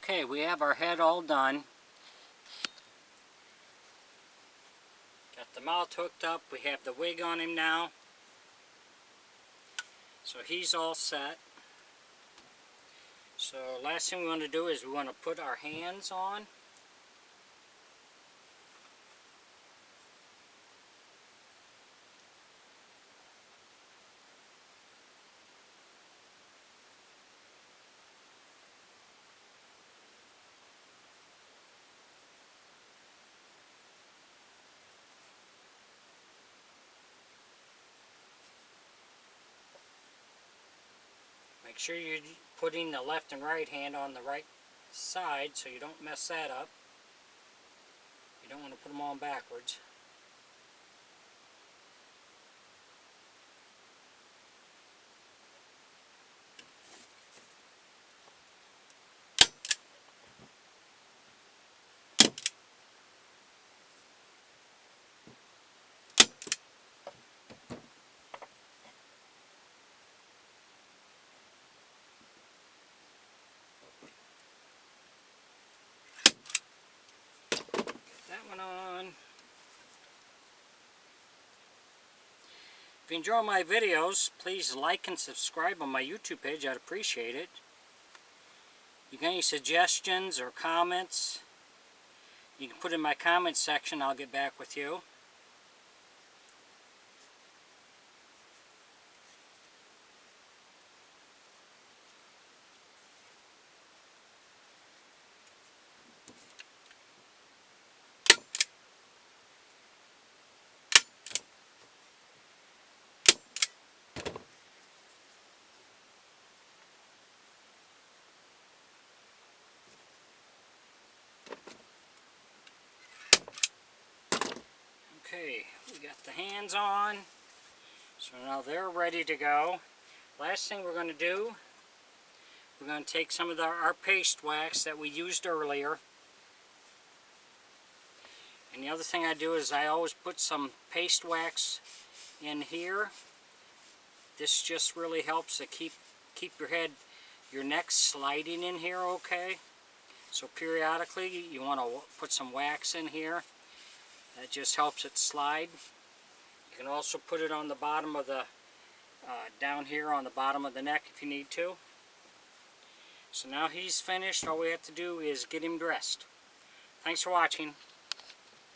Okay, we have our head all done. Got the mouth hooked up. We have the wig on him now. So he's all set. So last thing we want to do is we want to put our hands on. Make sure you're putting the left and right hand on the right side so you don't mess that up. You don't want to put them on backwards. That one on. If you enjoy my videos, please like and subscribe on my YouTube page. I'd appreciate it. You got any suggestions or comments, you can put in my comment section. I'll get back with you. Okay, we got the hands on, so now they're ready to go. Last thing we're going to do, we're going to take some of our paste wax that we used earlier. And the other thing I do is I always put some paste wax in here. This just really helps to keep your head, your neck sliding in here okay. So periodically you want to put some wax in here. That just helps it slide. You can also put it on the bottom of the, down here on the bottom of the neck if you need to. So now he's finished. All we have to do is get him dressed. Thanks for watching.